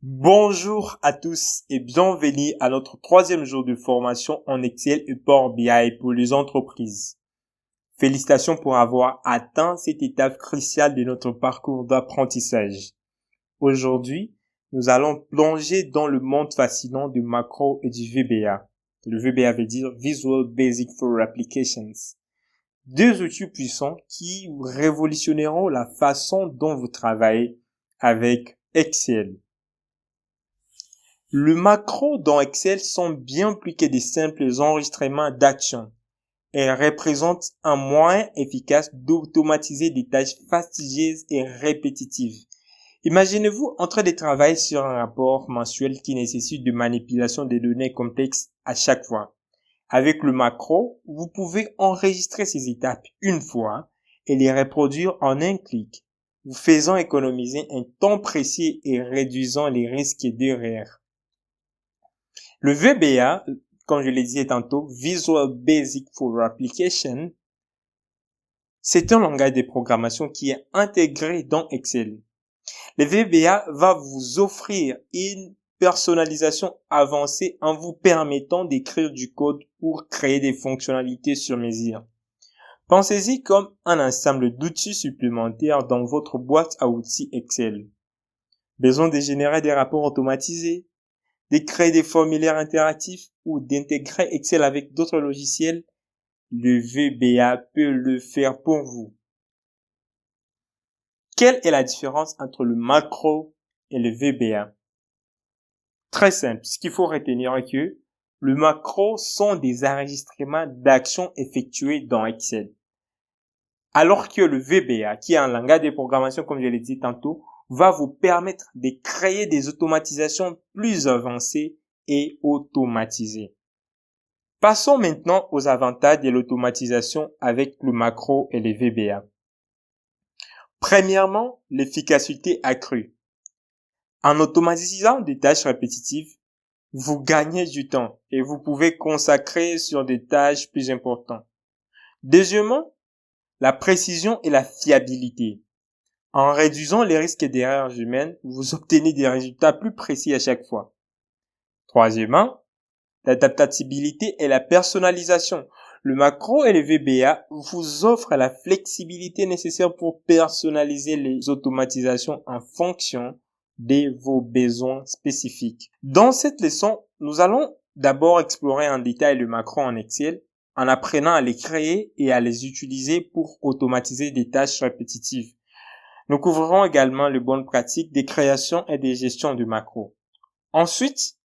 Bonjour à tous et bienvenue à notre troisième jour de formation en Excel et Power BI pour les entreprises. Félicitations pour avoir atteint cette étape cruciale de notre parcours d'apprentissage. Aujourd'hui, nous allons plonger dans le monde fascinant du macro et du VBA. Le VBA veut dire Visual Basic for Applications. Deux outils puissants qui révolutionneront la façon dont vous travaillez avec Excel. Le macro dans Excel sont bien plus que des simples enregistrements d'actions. Elles représentent un moyen efficace d'automatiser des tâches fastidieuses et répétitives. Imaginez-vous en train de travailler sur un rapport mensuel qui nécessite de manipulation des données complexes à chaque fois. Avec le macro, vous pouvez enregistrer ces étapes une fois et les reproduire en un clic, vous faisant économiser un temps précis et réduisant les risques d'erreur. Le VBA, comme je l'ai dit tantôt, Visual Basic for Application, c'est un langage de programmation qui est intégré dans Excel. Le VBA va vous offrir une personnalisation avancée en vous permettant d'écrire du code pour créer des fonctionnalités sur mesure. Pensez-y comme un ensemble d'outils supplémentaires dans votre boîte à outils Excel. Besoin de générer des rapports automatisés, de créer des formulaires interactifs ou d'intégrer Excel avec d'autres logiciels, le VBA peut le faire pour vous. Quelle est la différence entre le macro et le VBA? Très simple, ce qu'il faut retenir est que le macro sont des enregistrements d'actions effectuées dans Excel. Alors que le VBA, qui est un langage de programmation comme je l'ai dit tantôt, va vous permettre de créer des automatisations plus avancées et automatisées. Passons maintenant aux avantages de l'automatisation avec le macro et les VBA. Premièrement, l'efficacité accrue. En automatisant des tâches répétitives, vous gagnez du temps et vous pouvez consacrer sur des tâches plus importantes. Deuxièmement, la précision et la fiabilité. En réduisant les risques d'erreurs humaines, vous obtenez des résultats plus précis à chaque fois. Troisièmement, l'adaptabilité et la personnalisation. Le macro et le VBA vous offrent la flexibilité nécessaire pour personnaliser les automatisations en fonction de vos besoins spécifiques. Dans cette leçon, nous allons d'abord explorer en détail le macro en Excel en apprenant à les créer et à les utiliser pour automatiser des tâches répétitives. Nous couvrirons également les bonnes pratiques des créations et des gestions du macro. Ensuite,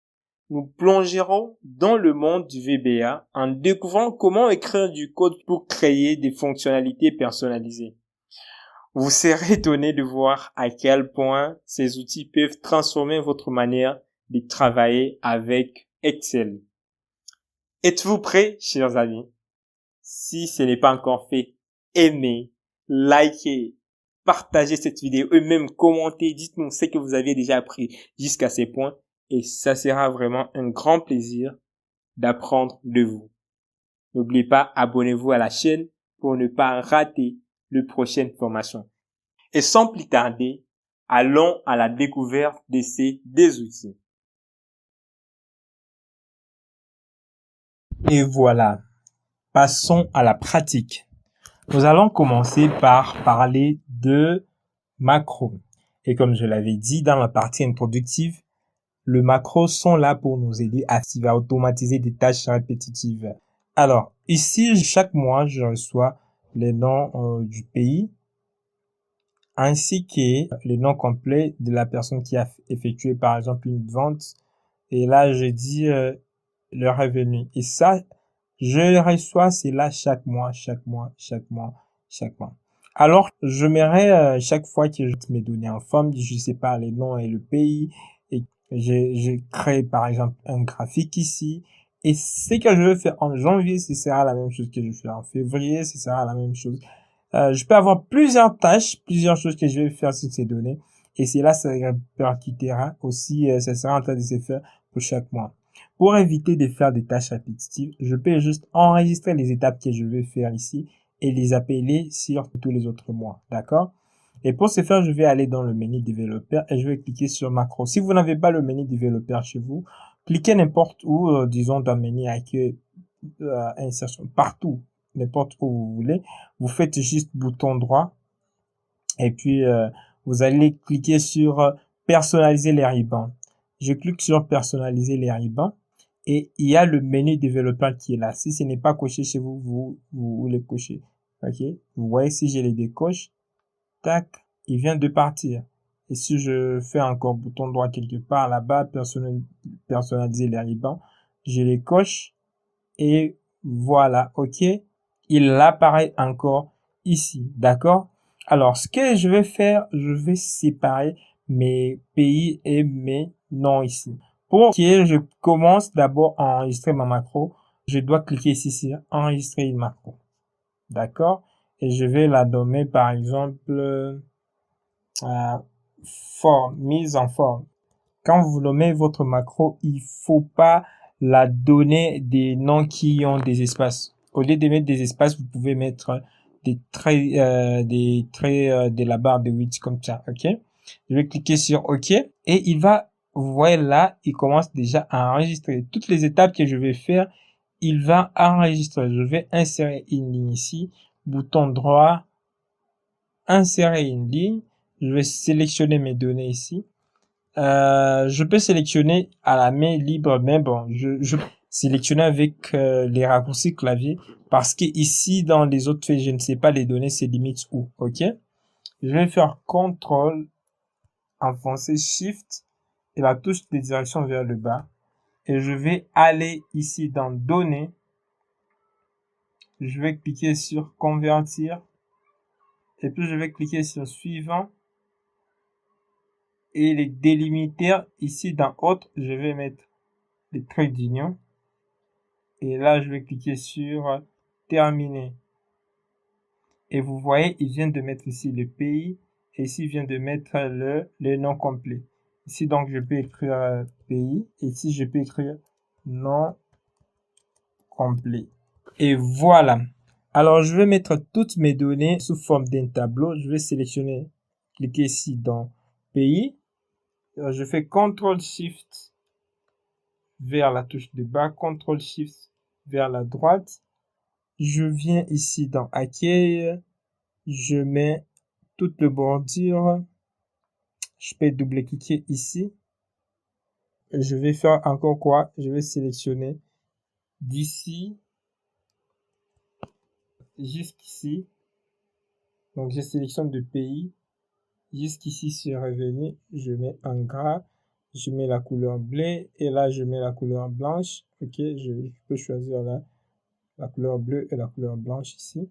nous plongerons dans le monde du VBA en découvrant comment écrire du code pour créer des fonctionnalités personnalisées. Vous serez étonné de voir à quel point ces outils peuvent transformer votre manière de travailler avec Excel. Êtes-vous prêts, chers amis? Si ce n'est pas encore fait, aimez, likez, partagez cette vidéo et même commentez, dites-nous ce que vous aviez déjà appris jusqu'à ces points et ça sera vraiment un grand plaisir d'apprendre de vous. N'oubliez pas, abonnez-vous à la chaîne pour ne pas rater les prochaines formations. Et sans plus tarder, allons à la découverte de ces deux outils. Et voilà, passons à la pratique. Nous allons commencer par parler de macro. Et comme je l'avais dit dans la partie introductive, les macros sont là pour nous aider à automatiser des tâches répétitives. Alors, ici, chaque mois, je reçois les noms du pays ainsi que le nom complet de la personne qui a effectué, par exemple, une vente. Et là, je dis le revenu. Et ça, je reçois cela chaque mois. Alors, je mets chaque fois que je mets mes données en forme, je sépare les noms et le pays et je crée par exemple un graphique ici. Et ce que je veux faire en janvier, ce sera la même chose que je fais en février, ce sera la même chose. Je peux avoir plusieurs tâches, plusieurs choses que je vais faire sur ces données. Et cela se répercutera aussi, ça sera en train de se faire pour chaque mois. Pour éviter de faire des tâches répétitives, je peux juste enregistrer les étapes que je vais faire ici et les appeler sur tous les autres mois. D'accord? Et pour ce faire, je vais aller dans le menu développeur et je vais cliquer sur macro. Si vous n'avez pas le menu développeur chez vous, cliquez n'importe où, disons dans le menu accueil, insertion, partout, n'importe où vous voulez. Vous faites juste bouton droit et puis vous allez cliquer sur personnaliser les ribans. Je clique sur personnaliser les ribans et il y a le menu développeur qui est là. Si ce n'est pas coché chez vous, vous le cochez. Ok, vous voyez, si je les décoche, tac, il vient de partir. Et si je fais encore bouton droit quelque part là-bas, personnaliser les ribans, je les coche et voilà, ok, il apparaît encore ici, d'accord? Alors, ce que je vais faire, je vais séparer mes pays et mes noms ici. Pour que je commence d'abord à enregistrer ma macro, je dois cliquer ici sur enregistrer une macro. D'accord? Et je vais la nommer par exemple forme, mise en forme. Quand vous nommez votre macro, il faut pas la donner des noms qui ont des espaces. Au lieu de mettre des espaces, vous pouvez mettre des traits de la barre de width comme ça, ok? Je vais cliquer sur OK et il va, vous voyez là, il commence déjà à enregistrer. Toutes les étapes que je vais faire, il va enregistrer. Je vais insérer une ligne ici, bouton droit, insérer une ligne. Je vais sélectionner mes données ici. Je peux sélectionner à la main libre, mais bon, je sélectionner avec les raccourcis clavier parce que ici dans les autres feuilles, je ne sais pas les données c'est limite où, ok? Je vais faire CTRL, enfoncer SHIFT et la touche de direction vers le bas et je vais aller ici dans données. Je vais cliquer sur convertir et puis je vais cliquer sur suivant. Et les délimiteurs, ici dans autre, je vais mettre les traits d'union. Et là, je vais cliquer sur terminer. Et vous voyez, il vient de mettre ici le pays. Et ici, il vient de mettre le nom complet. Ici, donc, je peux écrire pays. Et ici, je peux écrire nom complet. Et voilà. Alors, je vais mettre toutes mes données sous forme d'un tableau. Je vais sélectionner, cliquer ici dans pays. Je fais CTRL-SHIFT vers la touche de bas, CTRL-SHIFT vers la droite. Je viens ici dans accueil, je mets toute le bordure. Je peux double-cliquer ici. Je vais faire encore quoi? Je vais sélectionner d'ici jusqu'ici. Donc, je sélectionne le pays. Jusqu'ici sur revenu, je mets en gras. Je mets la couleur bleue et là, je mets la couleur blanche. Ok, je peux choisir là la couleur bleue et la couleur blanche ici.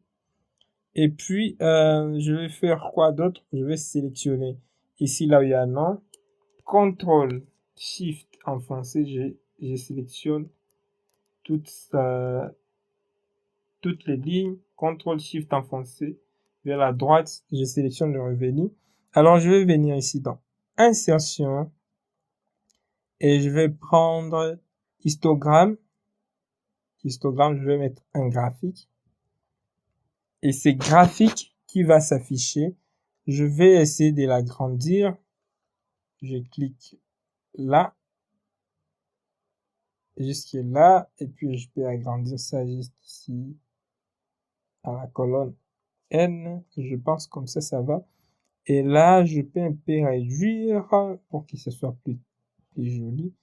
Et puis, je vais faire quoi d'autre? Je vais sélectionner ici là où il y a un nom. CTRL SHIFT en français, je sélectionne toutes les lignes. CTRL SHIFT en français. Vers la droite, je sélectionne le revenu. Alors, je vais venir ici dans Insertion et je vais prendre histogramme. Histogramme, je vais mettre un graphique. Et c'est graphique qui va s'afficher. Je vais essayer de l'agrandir. Je clique là, jusque là, et puis je peux agrandir ça jusqu'ici à la colonne N. Je pense comme ça va. Et là, je peux un peu réduire pour que ce soit plus joli.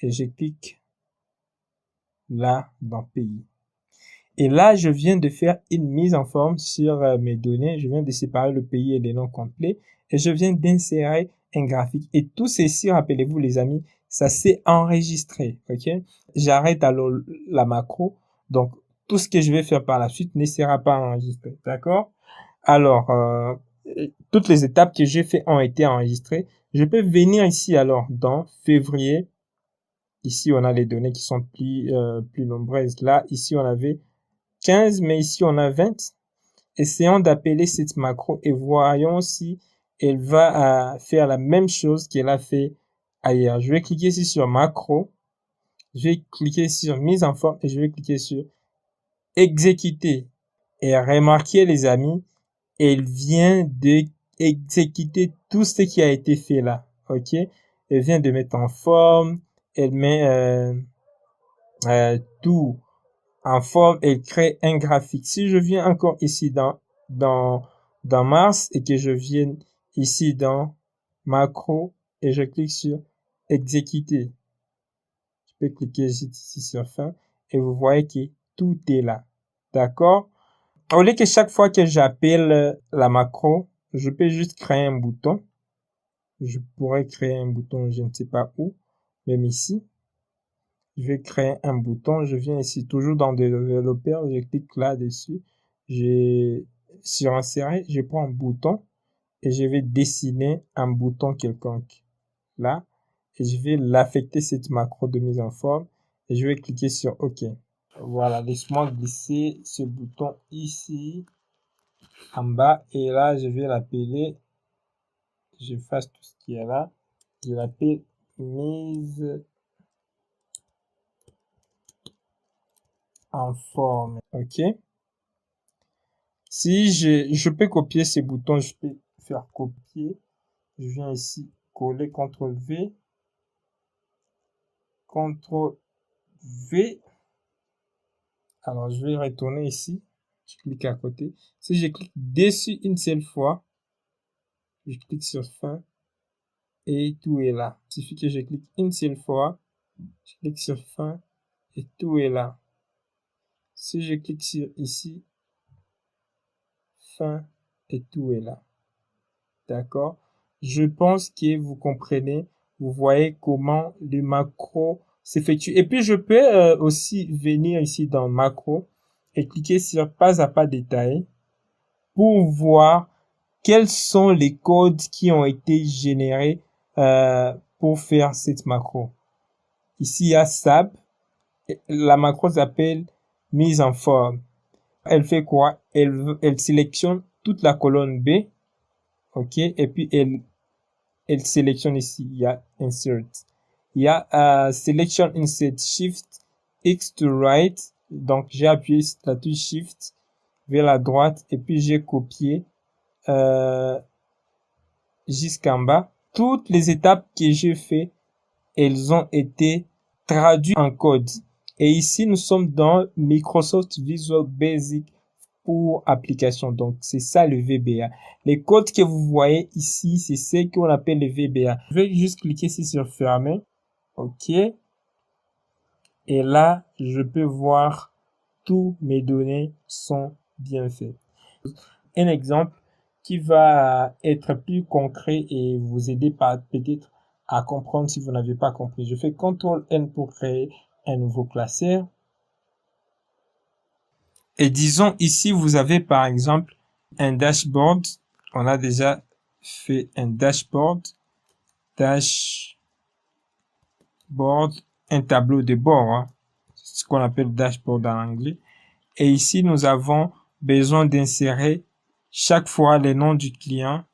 Et je clique là dans pays. Et là, je viens de faire une mise en forme sur mes données. Je viens de séparer le pays et les noms complets. Et je viens d'insérer un graphique. Et tout ceci, rappelez-vous les amis, ça s'est enregistré. Ok? J'arrête alors la macro. Donc, tout ce que je vais faire par la suite ne sera pas enregistré. D'accord? Alors, toutes les étapes que j'ai fait ont été enregistrées. Je peux venir ici alors dans février. Ici, on a les données qui sont plus nombreuses. Là, ici, on avait 15, mais ici, on a 20. Essayons d'appeler cette macro et voyons si elle va faire la même chose qu'elle a fait ailleurs. Je vais cliquer ici sur macro. Je vais cliquer sur mise en forme et je vais cliquer sur exécuter. Et remarquez, les amis, elle vient de exécuter tout ce qui a été fait là. OK? Elle vient de mettre en forme, elle met tout en forme, elle crée un graphique. Si je viens encore ici dans Mars et que je viens ici dans macro et je clique sur exécuter, je peux cliquer ici sur fin et vous voyez que tout est là. D'accord? Au lieu que chaque fois que j'appelle la macro, je peux juste créer un bouton. Je pourrais créer un bouton, je ne sais pas où, même ici. Je vais créer un bouton. Je viens ici toujours dans développeur. Je clique là-dessus. J'ai sur insérer, je prends un bouton et je vais dessiner un bouton quelconque là et je vais l'affecter cette macro de mise en forme et je vais cliquer sur OK. Voilà, laisse-moi glisser ce bouton ici en bas et là je vais l'appeler, j'efface tout ce qui est là, je l'appelle mise en forme. OK. Si je peux copier ces boutons, je peux faire copier. Je viens ici coller CTRL V, CTRL V. Alors je vais retourner ici. Je clique à côté. Si je clique dessus une seule fois, je clique sur fin et tout est là. Il suffit que je clique une seule fois, je clique sur fin et tout est là. Si je clique sur ici, fin et tout est là. D'accord? Je pense que vous comprenez, vous voyez comment le macro s'effectue. Et puis, je peux aussi venir ici dans macro et cliquer sur pas à pas détaillé pour voir quels sont les codes qui ont été générés pour faire cette macro. Ici, il y a SAB. La macro s'appelle mise en forme. Elle fait quoi? Elle sélectionne toute la colonne B. OK? Et puis, elle sélectionne ici, il y a Insert. Il y a Selection Insert Shift X to right. Donc, j'ai appuyé sur la touche Shift vers la droite et puis j'ai copié jusqu'en bas. Toutes les étapes que j'ai fait, elles ont été traduites en code. Et ici, nous sommes dans Microsoft Visual Basic pour application. Donc, c'est ça le VBA. Les codes que vous voyez ici, c'est ce qu'on appelle le VBA. Je vais juste cliquer ici sur fermer. OK. Et là, je peux voir tous mes données sont bien faites. Un exemple qui va être plus concret et vous aider peut-être à comprendre si vous n'avez pas compris. Je fais CTRL N pour créer un nouveau classeur. Et disons ici, vous avez par exemple un dashboard. On a déjà fait un dashboard. Dashboard, un tableau de bord. Hein. C'est ce qu'on appelle dashboard en anglais. Et ici, nous avons besoin d'insérer chaque fois le nom du client,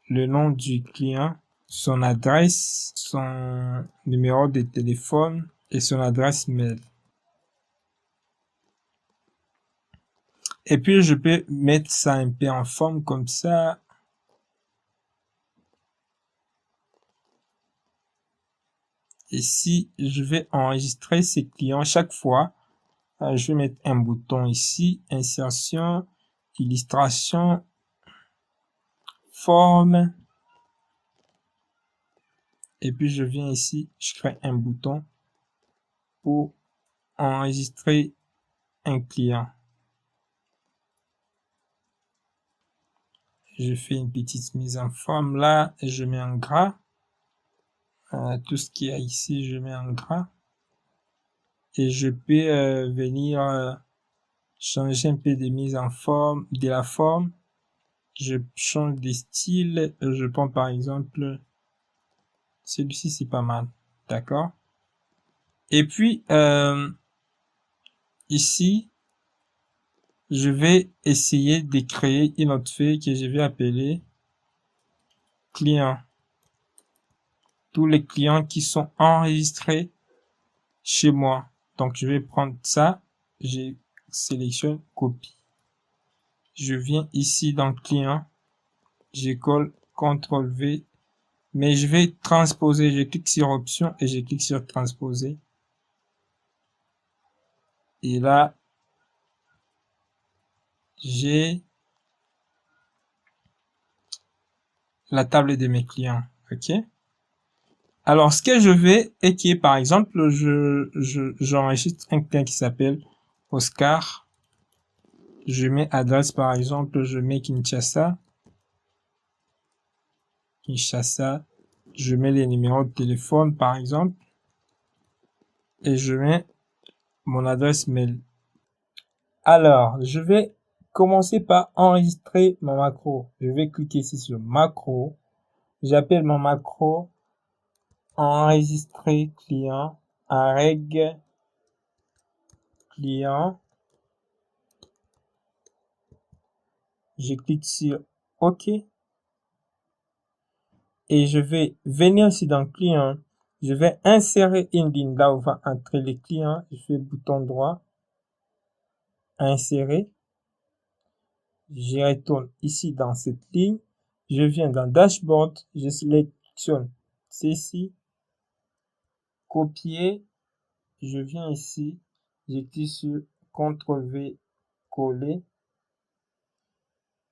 le nom du client, son adresse, son numéro de téléphone et son adresse mail. Et puis, je peux mettre ça un peu en forme comme ça. Ici, je vais enregistrer ces clients chaque fois. Je vais mettre un bouton ici, insertion, illustration, forme. Et puis, je viens ici, je crée un bouton pour enregistrer un client. Je fais une petite mise en forme là, et je mets en gras. Tout ce qu'il y a ici, je mets en gras. Et je peux venir changer un peu de mise en forme, de la forme. Je change de style. Je prends par exemple celui-ci, c'est pas mal. D'accord? Et puis, ici, je vais essayer de créer une autre feuille que je vais appeler client. Tous les clients qui sont enregistrés chez moi. Donc, je vais prendre ça, je sélectionne copie. je viens ici dans client, je colle CTRL V, mais je vais transposer, je clique sur option et je clique sur transposer. Et là, j'ai la table de mes clients, ok? Alors, ce que je vais est que, par exemple, j'enregistre un client qui s'appelle Oscar. Je mets adresse, par exemple, je mets Kinshasa. Je mets les numéros de téléphone, par exemple. Et je mets mon adresse mail. Alors, je vais commencer par enregistrer mon macro. Je vais cliquer ici sur macro. J'appelle mon macro enregistrer client, un reg client. Je clique sur OK. Et je vais venir ici dans client. Je vais insérer une ligne là où va entrer les clients. Je fais bouton droit. Insérer. Je retourne ici dans cette ligne. Je viens dans dashboard. Je sélectionne ceci. Copier. Je viens ici. Je clique sur CTRL V coller.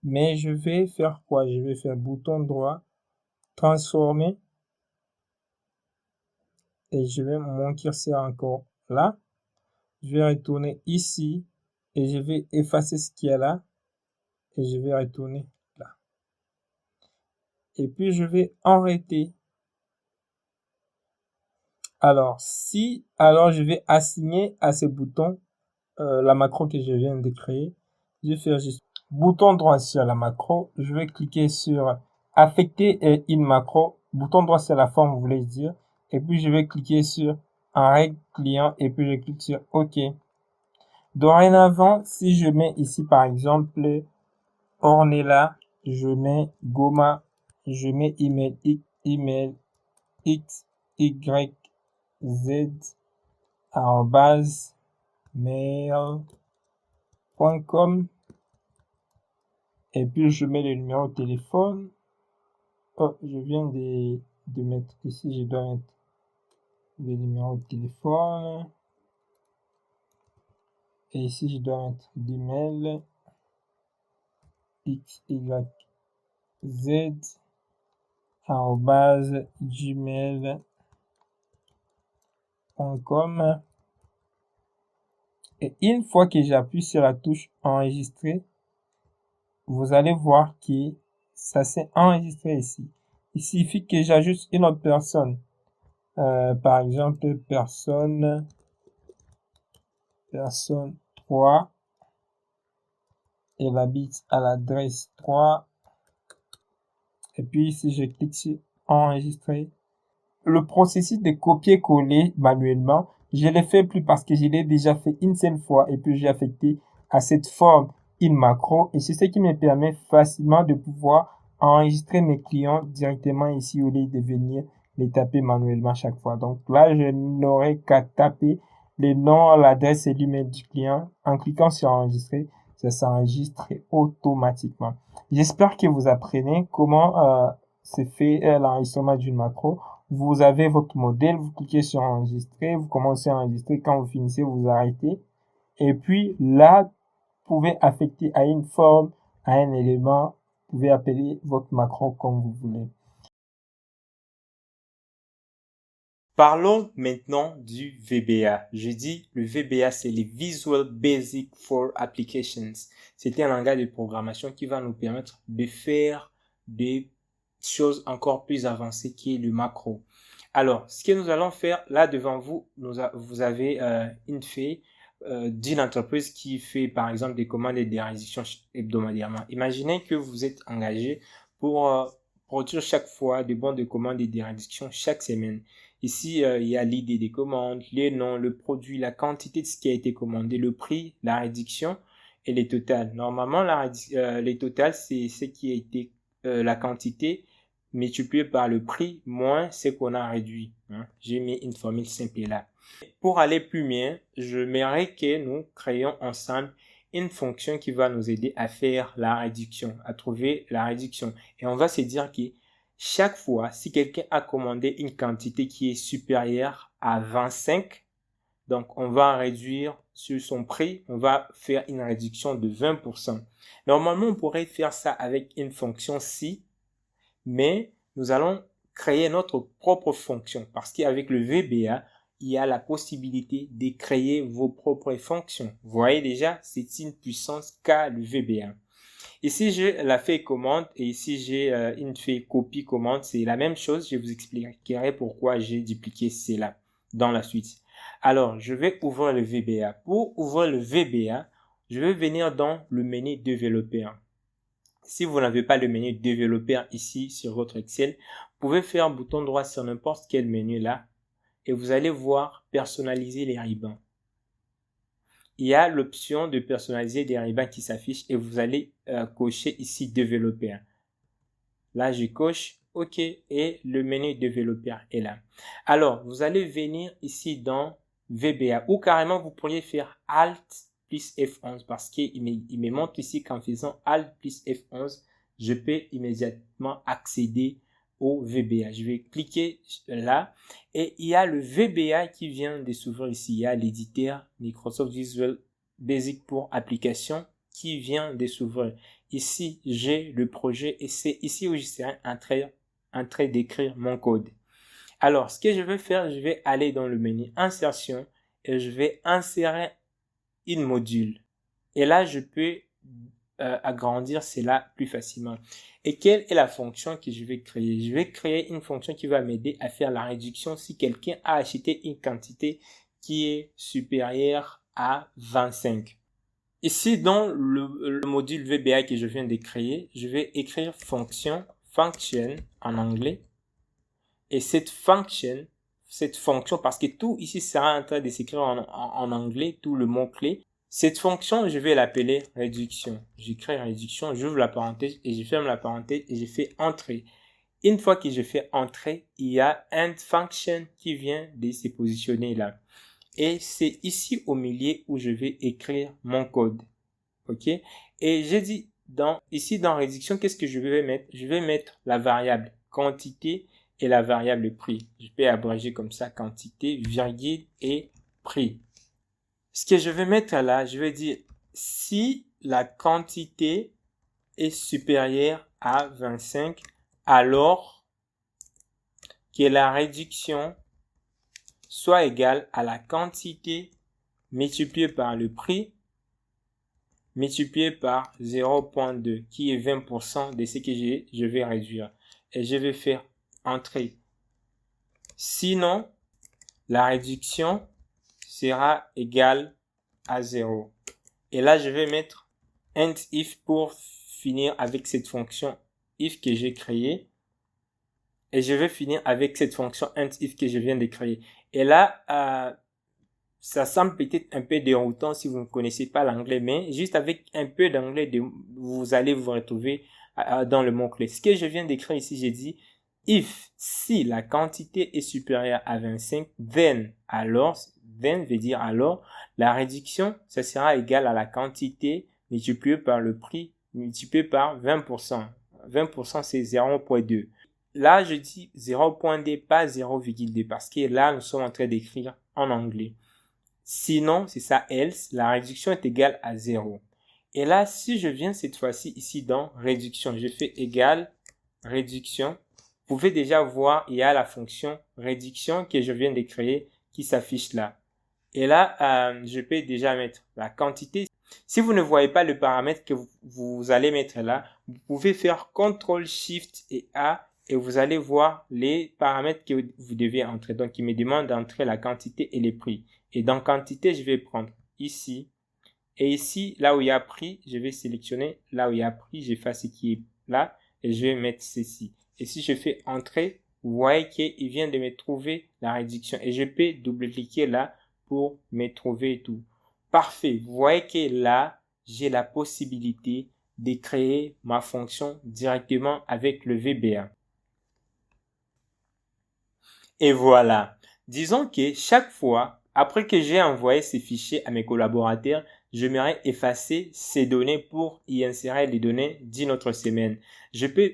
Mais je vais faire quoi? Je vais faire bouton droit. Transformer. Et je vais mon curseur encore là. Je vais retourner ici et je vais effacer ce qu'il y a là et je vais retourner là. Et puis je vais arrêter. Alors je vais assigner à ce bouton la macro que je viens de créer. Je vais faire juste bouton droit sur la macro. Je vais cliquer sur affecter une macro. Bouton droit sur la forme, vous voulez dire. Et puis je vais cliquer sur un règle client et puis je clique sur OK. Dorénavant, si je mets ici par exemple Ornella, je mets Goma, je mets email x y z @mail.com et puis je mets le numéro de téléphone. Oh, je viens de mettre ici, je dois mettre le numéro de téléphone. Et ici, je dois mettre l'email xyz@gmail.com. Et une fois que j'appuie sur la touche enregistrer, vous allez voir que ça s'est enregistré ici. Il suffit que j'ajoute une autre personne. Par exemple, personne 3. Elle habite à l'adresse 3. Et puis, si je clique sur enregistrer, le processus de copier-coller manuellement, je l'ai fait plus parce que je l'ai déjà fait une seule fois et puis j'ai affecté à cette forme une macro et c'est ce qui me permet facilement de pouvoir enregistrer mes clients directement ici au lieu de venir les taper manuellement chaque fois. Donc là, je n'aurai qu'à taper le nom, l'adresse et l'email du client. En cliquant sur enregistrer, ça s'enregistre automatiquement. J'espère que vous apprenez comment se fait l'enregistrement d'une macro. Vous avez votre modèle, vous cliquez sur enregistrer, vous commencez à enregistrer, quand vous finissez, vous arrêtez. Et puis là, vous pouvez affecter à une forme, à un élément, vous pouvez appeler votre macro comme vous voulez. Parlons maintenant du VBA. Je dis le VBA, c'est le Visual Basic for Applications. C'est un langage de programmation qui va nous permettre de faire des choses encore plus avancées qui est le macro. Alors, ce que nous allons faire là devant vous, vous avez une feuille d'une entreprise qui fait par exemple des commandes et des réquisitions hebdomadairement. Imaginez que vous êtes engagé pour produire chaque fois des bons de commande et des réquisitions chaque semaine. Ici, il y a l'idée des commandes, les noms, le produit, la quantité de ce qui a été commandé, le prix, la réduction et les totales. Normalement, les totales, c'est ce qui a été la quantité multiplié par le prix moins ce qu'on a réduit. J'ai mis une formule simple là. Pour aller plus loin, je m'aimerais que nous créions ensemble une fonction qui va nous aider à faire la réduction, à trouver la réduction. Et on va se dire que chaque fois, si quelqu'un a commandé une quantité qui est supérieure à 25, donc on va réduire sur son prix, on va faire une réduction de 20%. Normalement, on pourrait faire ça avec une fonction si, mais nous allons créer notre propre fonction parce qu'avec le VBA, il y a la possibilité de créer vos propres fonctions. Vous voyez déjà, c'est une puissance qu'a le VBA. Ici, j'ai la fait commande et ici, j'ai une fait copie commande. C'est la même chose. Je vous expliquerai pourquoi j'ai dupliqué cela dans la suite. Alors, je vais ouvrir le VBA. Pour ouvrir le VBA, je vais venir dans le menu développeur. Si vous n'avez pas le menu développeur ici sur votre Excel, vous pouvez faire un bouton droit sur n'importe quel menu là et vous allez voir personnaliser les rubans. Il y a l'option de personnaliser des rubans qui s'affiche et vous allez cocher ici développeur. Là, je coche OK et le menu développeur est là. Alors, vous allez venir ici dans VBA ou carrément vous pourriez faire Alt plus F11 parce qu'il me montre ici qu'en faisant Alt plus F11, je peux immédiatement accéder au VBA. Je vais cliquer là et il y a le VBA qui vient de s'ouvrir ici. Il y a l'éditeur Microsoft Visual Basic pour application qui vient de s'ouvrir. Ici, j'ai le projet et c'est ici où je serai en train d'écrire mon code. Alors, ce que je vais faire, je vais aller dans le menu insertion et je vais insérer une module. Et là, je peux agrandir cela plus facilement. Et quelle est la fonction que je vais créer? Je vais créer une fonction qui va m'aider à faire la réduction si quelqu'un a acheté une quantité qui est supérieure à 25. Ici, dans le module VBA que je viens de créer, je vais écrire function en anglais. Et cette fonction, parce que tout ici sera en train de s'écrire en anglais, tout le mot-clé. Cette fonction, je vais l'appeler réduction. J'écris réduction, j'ouvre la parenthèse et je ferme la parenthèse et je fais entrer. Une fois que je fais entrer, il y a end function qui vient de se positionner là. Et c'est ici au milieu où je vais écrire mon code. OK? Et j'ai dit ici dans réduction, qu'est-ce que je vais mettre? Je vais mettre la variable quantité et la variable prix. Je peux abréger comme ça quantité, virgule et prix. Ce que je vais mettre là, je vais dire si la quantité est supérieure à 25, alors que la réduction soit égale à la quantité multipliée par le prix multiplié par 0.2 qui est 20% de ce que je vais réduire. Et je vais faire entrer. Sinon, la réduction sera égale à 0. Et là, je vais mettre end if pour finir avec cette fonction if que j'ai créée. Et je vais finir avec cette fonction end if que je viens de créer. Et là, ça semble peut-être un peu déroutant si vous ne connaissez pas l'anglais, mais juste avec un peu d'anglais, vous allez vous retrouver dans le mot-clé. Ce que je viens d'écrire ici, j'ai dit if, si la quantité est supérieure à 25, then veut dire alors, la réduction, ça sera égal à la quantité multipliée par le prix multiplié par 20%. 20% c'est 0.2. Là, je dis 0.2, pas 0,2 parce que là, nous sommes en train d'écrire en anglais. Sinon, c'est ça else, la réduction est égale à 0. Et là, si je viens cette fois-ci ici dans réduction, je fais égal réduction. Vous pouvez déjà voir, il y a la fonction réduction que je viens de créer qui s'affiche là. Et là, je peux déjà mettre la quantité. Si vous ne voyez pas le paramètre que vous allez mettre là, vous pouvez faire CTRL SHIFT et A et vous allez voir les paramètres que vous devez entrer. Donc, il me demande d'entrer la quantité et les prix. Et dans quantité, je vais prendre ici. Et ici, là où il y a prix, je vais sélectionner. Là où il y a prix, j'efface ce qui est là. Et je vais mettre ceci. Et si je fais entrer, vous voyez qu'il vient de me trouver la réduction. Et je peux double-cliquer là pour me trouver tout. Parfait. Vous voyez que là, j'ai la possibilité de créer ma fonction directement avec le VBA. Et voilà. Disons que chaque fois, après que j'ai envoyé ces fichiers à mes collaborateurs, j'aimerais effacer ces données pour y insérer les données d'une autre semaine. Je peux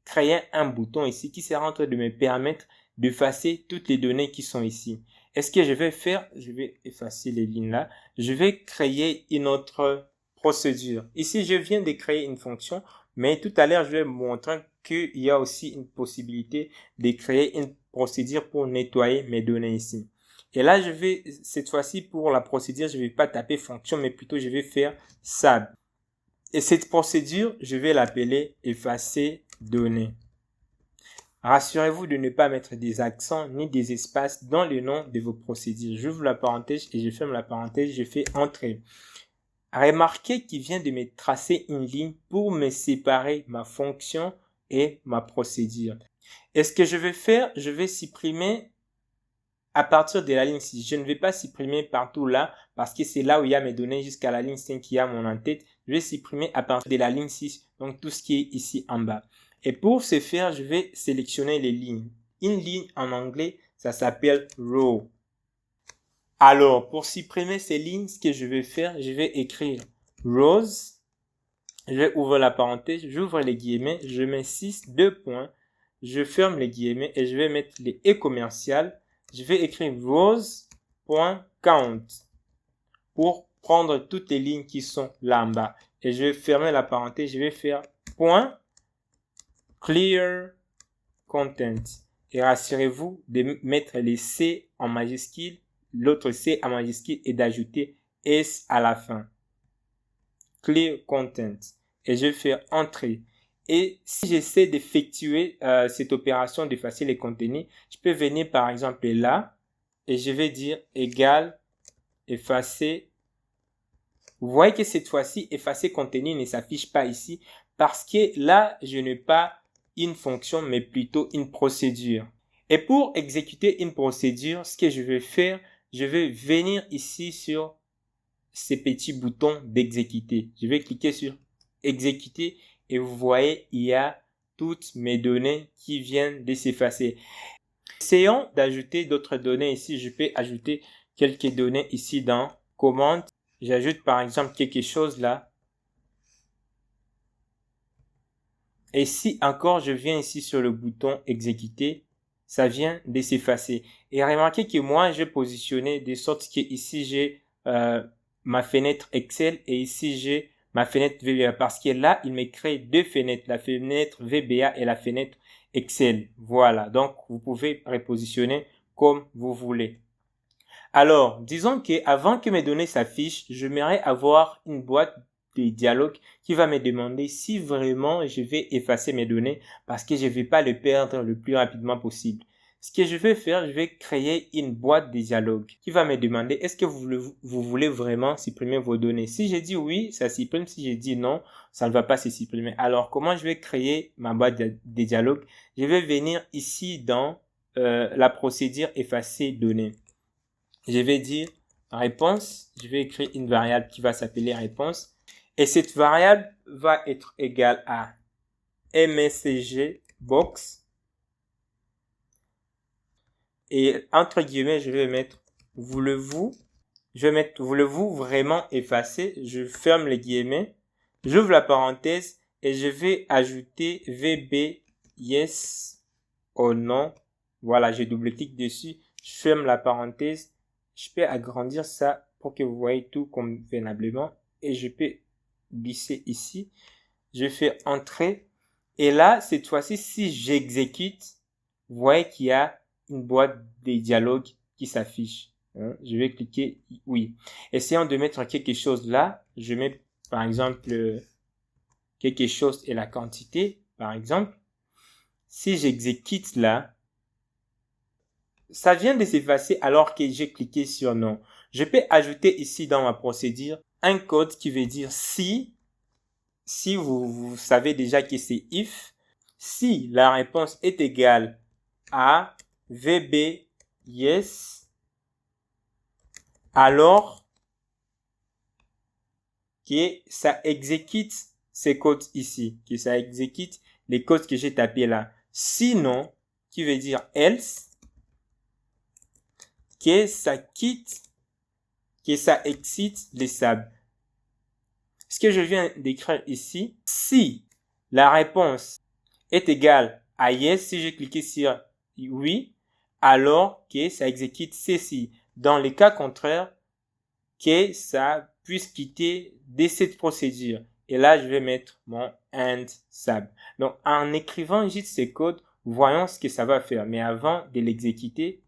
créer un bouton ici qui sera en train de me permettre d'effacer toutes les données qui sont ici. Et ce que je vais faire, je vais effacer les lignes là. Je vais créer une autre procédure. Ici, je viens de créer une fonction, mais tout à l'heure, je vais vous montrer qu'il y a aussi une possibilité de créer une procédure pour nettoyer mes données ici. Et là, je vais, cette fois-ci, pour la procédure, je vais pas taper fonction, mais plutôt je vais faire SAB. Et cette procédure, je vais l'appeler effacer données. Rassurez-vous de ne pas mettre des accents ni des espaces dans le nom de vos procédures. J'ouvre la parenthèse et je ferme la parenthèse, je fais entrer. Remarquez qu'il vient de me tracer une ligne pour me séparer ma fonction et ma procédure. Et ce que je vais faire, je vais supprimer à partir de la ligne 6. Je ne vais pas supprimer partout là parce que c'est là où il y a mes données jusqu'à la ligne 5 qui a mon en-tête. Je vais supprimer à partir de la ligne 6, donc tout ce qui est ici en bas. Et pour ce faire, je vais sélectionner les lignes. Une ligne en anglais, ça s'appelle row. Alors, pour supprimer ces lignes, ce que je vais faire, je vais écrire rows. Je vais ouvrir la parenthèse, j'ouvre les guillemets, je mets 6, 2 points. Je ferme les guillemets et je vais mettre les et commerciales. Je vais écrire rows.count pour prendre toutes les lignes qui sont là en bas. Et je vais fermer la parenthèse, je vais faire point clear content. Et rassurez-vous de mettre les C en majuscule, l'autre C en majuscule et d'ajouter S à la fin. Clear content. Et je vais faire entrer. Et si j'essaie d'effectuer cette opération d'effacer les contenus, je peux venir par exemple là et je vais dire égal effacer. Vous voyez que cette fois-ci, effacer contenu ne s'affiche pas ici parce que là, je n'ai pas une fonction mais plutôt une procédure. Et pour exécuter une procédure, ce que je vais faire, je vais venir ici sur ces petits boutons d'exécuter. Je vais cliquer sur exécuter et vous voyez, il y a toutes mes données qui viennent de s'effacer. Essayons d'ajouter d'autres données ici. Je peux ajouter quelques données ici dans commande. J'ajoute par exemple quelque chose là. Et si encore je viens ici sur le bouton exécuter, ça vient de s'effacer. Et remarquez que moi j'ai positionné de sorte que ici j'ai ma fenêtre Excel et ici j'ai ma fenêtre VBA parce que là il me crée deux fenêtres, la fenêtre VBA et la fenêtre Excel. Voilà, donc vous pouvez repositionner comme vous voulez. Alors, disons que avant que mes données s'affichent, j'aimerais avoir une boîte de dialogue qui va me demander si vraiment je vais effacer mes données parce que je ne vais pas les perdre le plus rapidement possible. Ce que je vais faire, je vais créer une boîte de dialogue qui va me demander est-ce que vous voulez vraiment supprimer vos données. Si je dis oui, ça supprime. Si je dis non, ça ne va pas se supprimer. Alors, comment je vais créer ma boîte de dialogue? Je vais venir ici dans la procédure effacer données. Je vais dire réponse. Je vais écrire une variable qui va s'appeler réponse. Et cette variable va être égale à msg box. Et entre guillemets, je vais mettre voulez-vous. Je vais mettre voulez-vous vraiment effacer. Je ferme les guillemets. J'ouvre la parenthèse et je vais ajouter VB yes ou non. Voilà, je double-clique dessus. Je ferme la parenthèse. Je peux agrandir ça pour que vous voyez tout convenablement. Et je peux glisser ici. Je fais entrer. Et là, cette fois-ci, si j'exécute, vous voyez qu'il y a une boîte de dialogue qui s'affiche. Je vais cliquer oui. Essayons de mettre quelque chose là. Je mets par exemple quelque chose et la quantité, par exemple. Si j'exécute là, ça vient de s'effacer alors que j'ai cliqué sur non. Je peux ajouter ici dans ma procédure un code qui veut dire si vous savez déjà que c'est if, si la réponse est égale à VB yes, alors que ça exécute ces codes ici, que ça exécute les codes que j'ai tapés là. Sinon, qui veut dire else, que ça quitte, que ça excite les sables. Ce que je viens d'écrire ici, si la réponse est égale à yes, si j'ai cliqué sur oui, alors que ça exécute ceci. Dans les cas contraires, que ça puisse quitter de cette procédure. Et là, je vais mettre mon end sub. Donc, en écrivant juste ces codes, voyons ce que ça va faire. Mais avant de l'exécuter,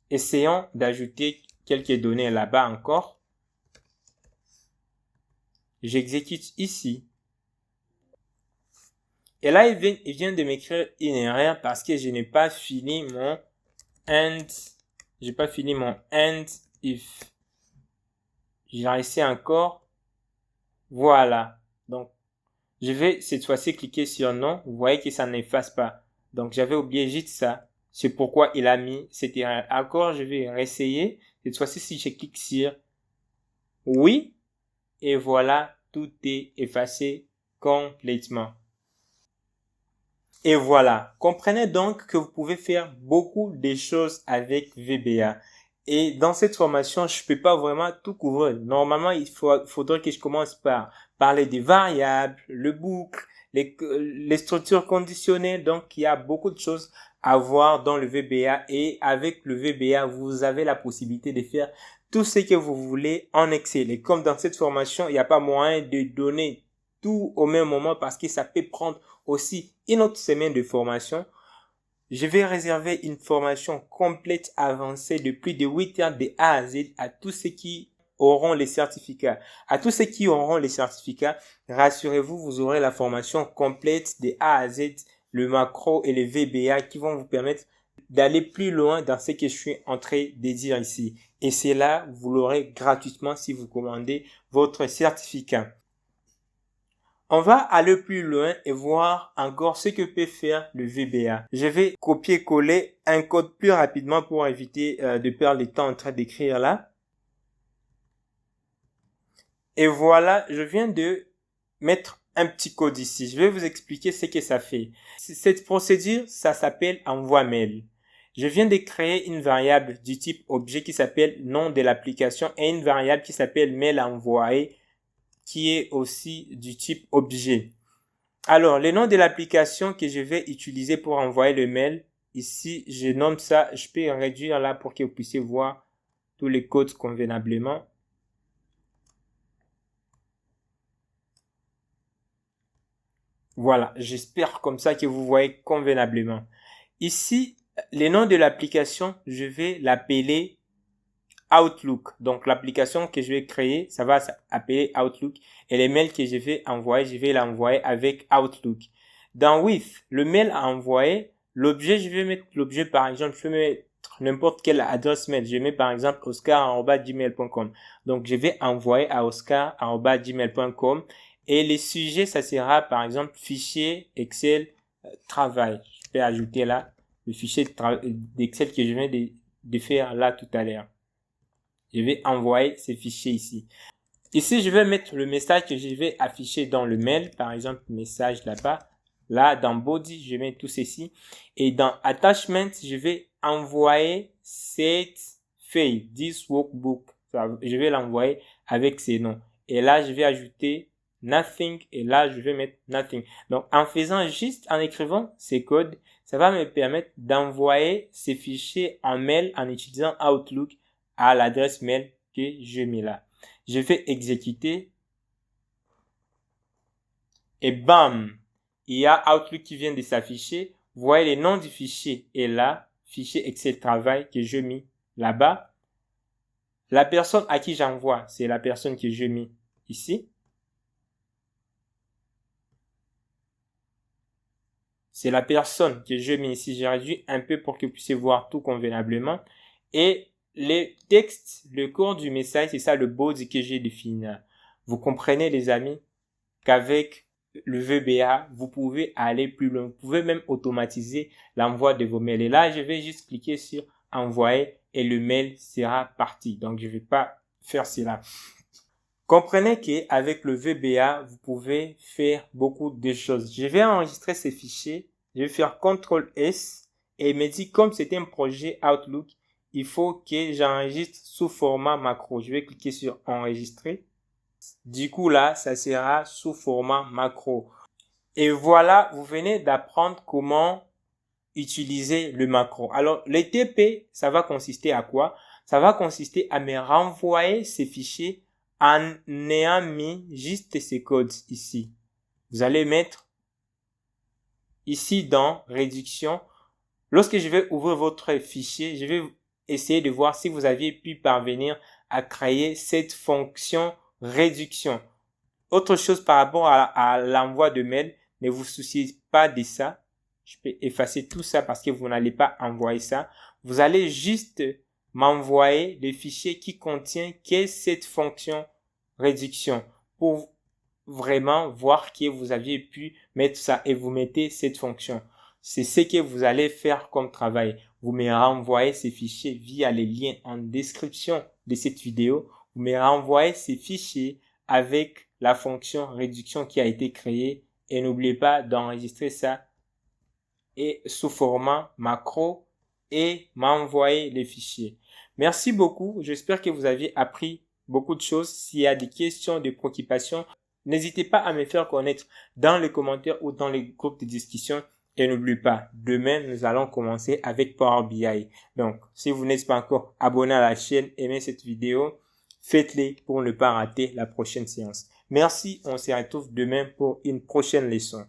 essayons d'ajouter quelques données là-bas encore. J'exécute ici. Et là, il vient de m'écrire une erreur parce que je n'ai pas fini mon end. J'ai pas fini mon end if. J'ai resté encore. Voilà. Donc, je vais cette fois-ci cliquer sur non. Vous voyez que ça n'efface pas. Donc, j'avais oublié juste ça. C'est pourquoi il a mis cette erreur. Encore, je vais réessayer. Cette fois-ci, si je clique sur oui. Et voilà, tout est effacé complètement. Et voilà. Comprenez donc que vous pouvez faire beaucoup de choses avec VBA. Et dans cette formation, je peux pas vraiment tout couvrir. Normalement, faudrait que je commence par parler des variables, le boucle, les structures conditionnelles. Donc, il y a beaucoup de choses à voir dans le VBA. Et avec le VBA, vous avez la possibilité de faire tout ce que vous voulez en Excel. Et comme dans cette formation, il n'y a pas moyen de donner tout au même moment parce que ça peut prendre aussi une autre semaine de formation. Je vais réserver une formation complète avancée de plus de 8 heures de A à Z à tous ceux qui auront les certificats. À tous ceux qui auront les certificats, rassurez-vous, vous aurez la formation complète de A à Z, le macro et le VBA qui vont vous permettre d'aller plus loin dans ce que je suis en train de dire ici. Et c'est là, vous l'aurez gratuitement si vous commandez votre certificat. On va aller plus loin et voir encore ce que peut faire le VBA. Je vais copier-coller un code plus rapidement pour éviter de perdre le temps en train d'écrire là. Et voilà, je viens de mettre un petit code ici. Je vais vous expliquer ce que ça fait. Cette procédure, ça s'appelle envoi mail. Je viens de créer une variable du type objet qui s'appelle nom de l'application et une variable qui s'appelle mail envoyé qui est aussi du type objet. Alors, le nom de l'application que je vais utiliser pour envoyer le mail, ici, je nomme ça, je peux réduire là pour que vous puissiez voir tous les codes convenablement. Voilà, j'espère comme ça que vous voyez convenablement. Ici, le nom de l'application, je vais l'appeler Outlook. Donc, l'application que je vais créer, ça va s'appeler Outlook. Et les mails que je vais envoyer, je vais l'envoyer avec Outlook. Dans With, le mail à envoyer, l'objet, je vais mettre l'objet, par exemple, je vais mettre n'importe quelle adresse mail. Je mets, par exemple, oscar@gmail.com. Donc, je vais envoyer à oscar@gmail.com. Et le sujet, ça sera, par exemple, fichier Excel travail. Je peux ajouter là le fichier d'Excel que je viens de faire là tout à l'heure. Je vais envoyer ces fichiers ici. Ici, je vais mettre le message que je vais afficher dans le mail. Par exemple, message là-bas. Là, dans body, je mets tout ceci. Et dans attachment, je vais envoyer cette feuille, this workbook. Je vais l'envoyer avec ces noms. Et là, je vais ajouter nothing. Et là, je vais mettre nothing. Donc, en faisant juste, en écrivant ces codes, ça va me permettre d'envoyer ces fichiers en mail en utilisant Outlook à l'adresse mail que je mets là. Je vais exécuter et bam, il y a Outlook qui vient de s'afficher. Vous voyez le nom du fichier est là, fichier Excel travail que je mets là-bas. La personne à qui j'envoie, c'est la personne que je mets ici. C'est la personne que je mets ici. J'ai réduit un peu pour que vous puissiez voir tout convenablement. Et le texte, le corps du message, c'est ça le body que j'ai défini. Vous comprenez les amis qu'avec le VBA, vous pouvez aller plus loin. Vous pouvez même automatiser l'envoi de vos mails. Et là, je vais juste cliquer sur envoyer et le mail sera parti. Donc, je ne vais pas faire cela. Comprenez qu'avec le VBA, vous pouvez faire beaucoup de choses. Je vais enregistrer ces fichiers. Je vais faire CTRL-S et il me dit comme c'est un projet Outlook, il faut que j'enregistre sous format macro. Je vais cliquer sur enregistrer. Du coup, là, ça sera sous format macro. Et voilà, vous venez d'apprendre comment utiliser le macro. Alors, le TP, ça va consister à quoi? Ça va consister à me renvoyer ces fichiers en ayant mis juste ces codes ici. Vous allez mettre ici dans réduction. Lorsque je vais ouvrir votre fichier, je vais essayer de voir si vous aviez pu parvenir à créer cette fonction réduction. Autre chose par rapport à l'envoi de mail, ne vous souciez pas de ça. Je peux effacer tout ça parce que vous n'allez pas envoyer ça. Vous allez juste m'envoyer le fichier qui contient cette fonction réduction pour vraiment voir que vous aviez pu mettre ça et vous mettez cette fonction. C'est ce que vous allez faire comme travail. Vous me renvoyez ces fichiers via les liens en description de cette vidéo. Vous me renvoyez ces fichiers avec la fonction réduction qui a été créée et n'oubliez pas d'enregistrer ça et sous format macro et m'envoyer les fichiers. Merci beaucoup. J'espère que vous avez appris beaucoup de choses. S'il y a des questions, des préoccupations, n'hésitez pas à me faire connaître dans les commentaires ou dans les groupes de discussion. Et n'oubliez pas, demain, nous allons commencer avec Power BI. Donc, si vous n'êtes pas encore abonné à la chaîne, aimez cette vidéo, faites-le pour ne pas rater la prochaine séance. Merci, on se retrouve demain pour une prochaine leçon.